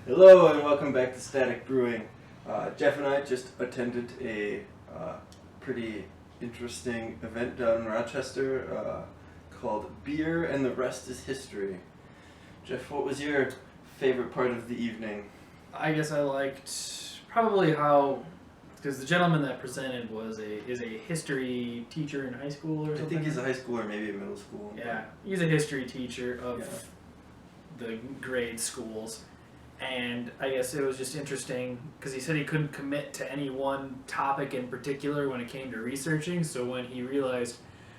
Hello and welcome back to Static Brewing. Jeff and I just attended a pretty interesting event down in Rochester called Beer and the Rest is History. Jeff, what was your favorite part of the evening? I guess I liked probably how, because the gentleman that presented is a history teacher in high school or something. I think he's a high school or maybe a middle school. Yeah, he's a history teacher of the grade schools. And I guess it was just interesting because he said he couldn't commit to any one topic in particular when it came to researching. So when he realized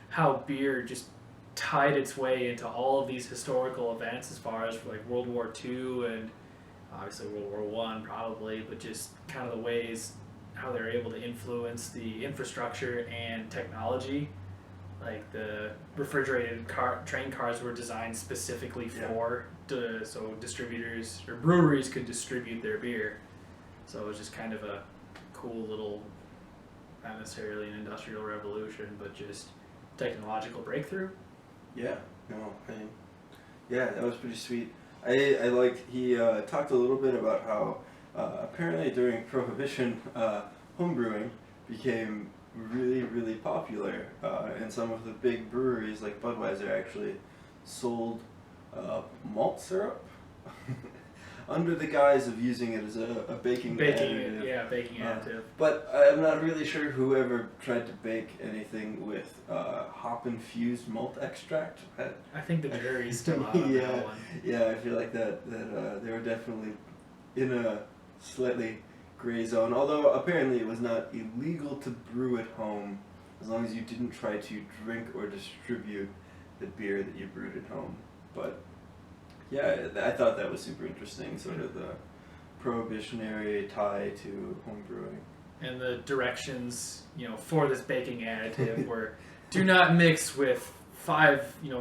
how beer just tied its way into all of these historical events, as far as like World War II and obviously World War I probably, but just kind of the ways how they're able to influence the infrastructure and technology. Like the refrigerated train cars were designed specifically for so distributors or breweries could distribute their beer. So it was just kind of a cool little, not necessarily an industrial revolution, but just technological breakthrough. Yeah, that was pretty sweet. I liked, he talked a little bit about how apparently during Prohibition, homebrewing became really, really popular, and some of the big breweries like Budweiser actually sold malt syrup under the guise of using it as a baking additive. Baking additive. But I'm not really sure whoever tried to bake anything with hop-infused malt extract. I think the jury's still out on that one. Yeah, I feel like that they were definitely in a slightly gray zone, although apparently it was not illegal to brew at home as long as you didn't try to drink or distribute the beer that you brewed at home. But yeah, I thought that was super interesting, sort of the prohibitionary tie to home brewing. And the directions, for this baking additive were do not mix with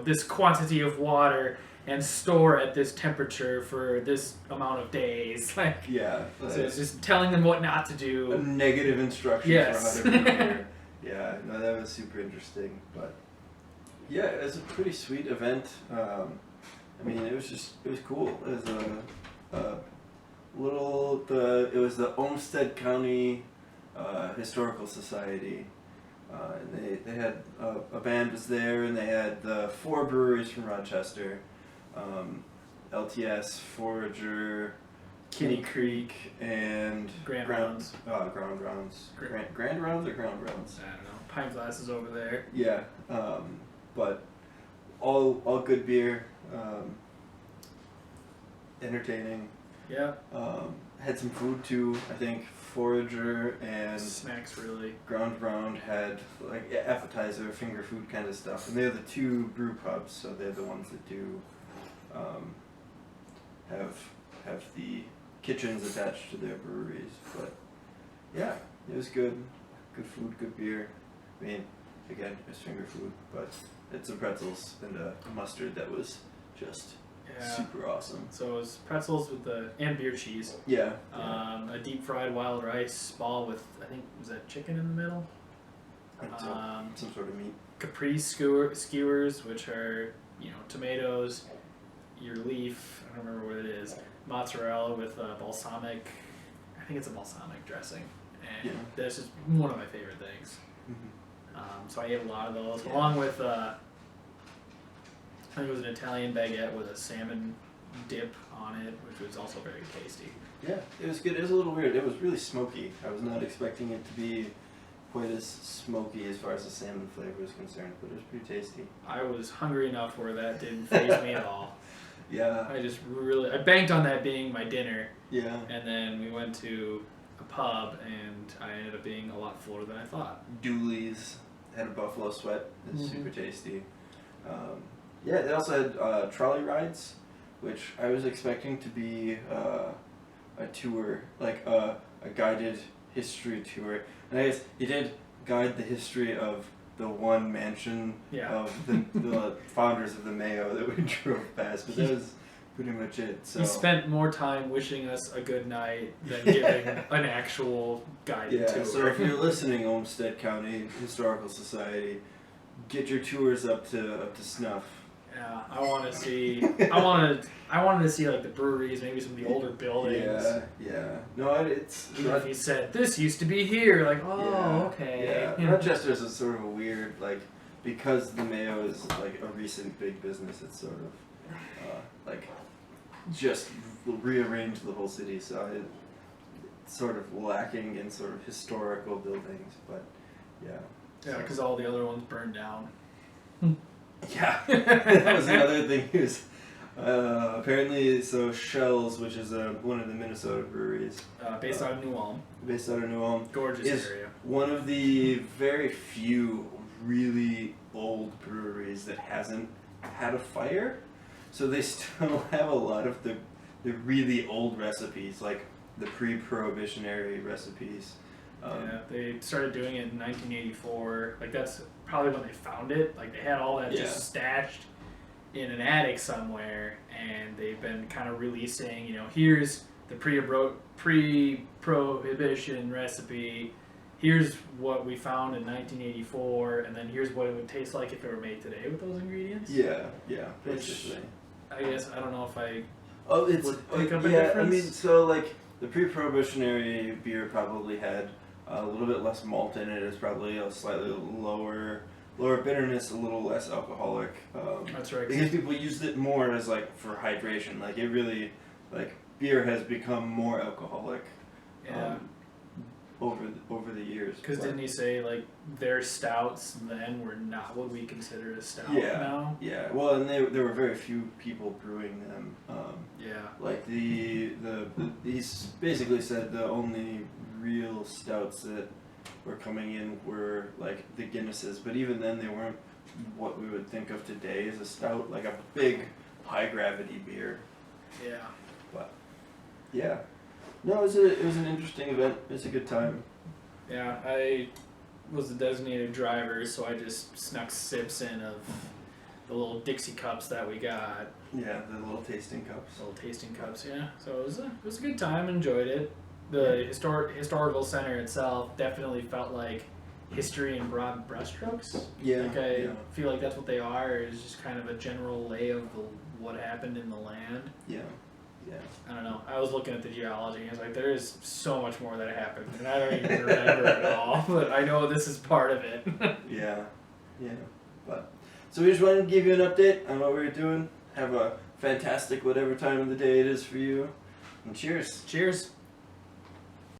this quantity of water and store at this temperature for this amount of days. So it's just telling them what not to do. A negative instruction for how to brew beer. Yeah, no, that was super interesting. But yeah, it was a pretty sweet event. It was cool. It was the Olmsted County Historical Society. They had a band was there, and they had the 4 breweries from Rochester. LTS, Forager, Kitty Creek, and Grand Rounds. Ground Rounds. Grand Rounds or Ground Rounds? I don't know. Pint glasses over there. Yeah, but all good beer, entertaining. Yeah. Had some food too. I think Forager and snacks really. Ground Round had like appetizer, finger food kind of stuff, and they're the 2 brew pubs, so they're the ones that do have the kitchens attached to their breweries. But yeah, it was good food, good beer. Again, it's finger food, but it's some pretzels and a mustard that was just super awesome. So it was pretzels and beer cheese. Yeah. A deep fried wild rice ball with, I think, was that chicken in the middle? Some sort of meat. Capri skewers, which are, tomatoes, your leaf, I don't remember what it is, mozzarella with balsamic, I think it's a balsamic dressing. And that's just one of my favorite things. Mm-hmm. So I ate a lot of those, along with, I think it was an Italian baguette with a salmon dip on it, which was also very tasty. Yeah, it was good. It was a little weird. It was really smoky. I was not expecting it to be quite as smoky as far as the salmon flavor is concerned, but it was pretty tasty. I was hungry enough where that didn't faze me at all. Yeah. I banked on that being my dinner. Yeah. And then we went to a pub, and I ended up being a lot fuller than I thought. Dooley's had a buffalo sweat. It's super tasty. They also had trolley rides, which I was expecting to be a tour, like a guided history tour. And I guess he did guide the history of the one mansion of the founders of the Mayo that we drove past, but that was pretty much it. So he spent more time wishing us a good night than giving an actual guided tour. So if you're listening, Olmsted County Historical Society, get your tours up to snuff. Yeah, I wanted to see like the breweries, maybe some of the older buildings. Yeah. No, it's Even if he said this used to be here, like, oh, okay. Yeah, Rochester's is sort of a weird, like, because the Mayo is like a recent big business. It's sort of like just rearranged the whole city, so it's sort of lacking in sort of historical buildings. But yeah. Yeah, because all the other ones burned down. Yeah, that was another thing. He was apparently Shell's, which is one of the Minnesota breweries, based out of New Ulm. Based out of New Ulm, Gorgeous is area. one of the very few really old breweries that hasn't had a fire. So they still have a lot of the really old recipes, like the pre-prohibitionary recipes. Yeah, they started doing it in 1984. Like that's probably when they found it. Like they had all that just stashed in an attic somewhere, and they've been kind of releasing. Here's the pre-prohibition recipe. Here's what we found in 1984, and then here's what it would taste like if it were made today with those ingredients. Yeah, Which I guess I don't know if I would pick up a difference. I mean, so like the pre-prohibitionary beer probably had a little bit less malt in it. It's probably a slightly lower bitterness, a little less alcoholic. That's right. Because people used it more as like for hydration. Like it really, like beer has become more alcoholic. Yeah. Over the years. Because didn't he say like their stouts then were not what we consider a stout now? Yeah. Well, and there were very few people brewing them. Like he's basically said the only real stouts that were coming in were like the Guinnesses, but even then they weren't what we would think of today as a stout, like a big high gravity beer. Yeah. But yeah. No, it was an interesting event. It was a good time. Yeah, I was the designated driver, so I just snuck sips in of the little Dixie cups that we got. Yeah, the little tasting cups. Yeah. So it was a good time. Enjoyed it. The historical center itself definitely felt like history in broad brushstrokes. Yeah. Like I feel like that's what they are. Is just kind of a general lay of what happened in the land. Yeah. I don't know. I was looking at the geology and I was like, there is so much more that happened, and I don't even remember it all. But I know this is part of it. Yeah. But so we just wanted to give you an update on what we were doing. Have a fantastic whatever time of the day it is for you. And cheers. Cheers.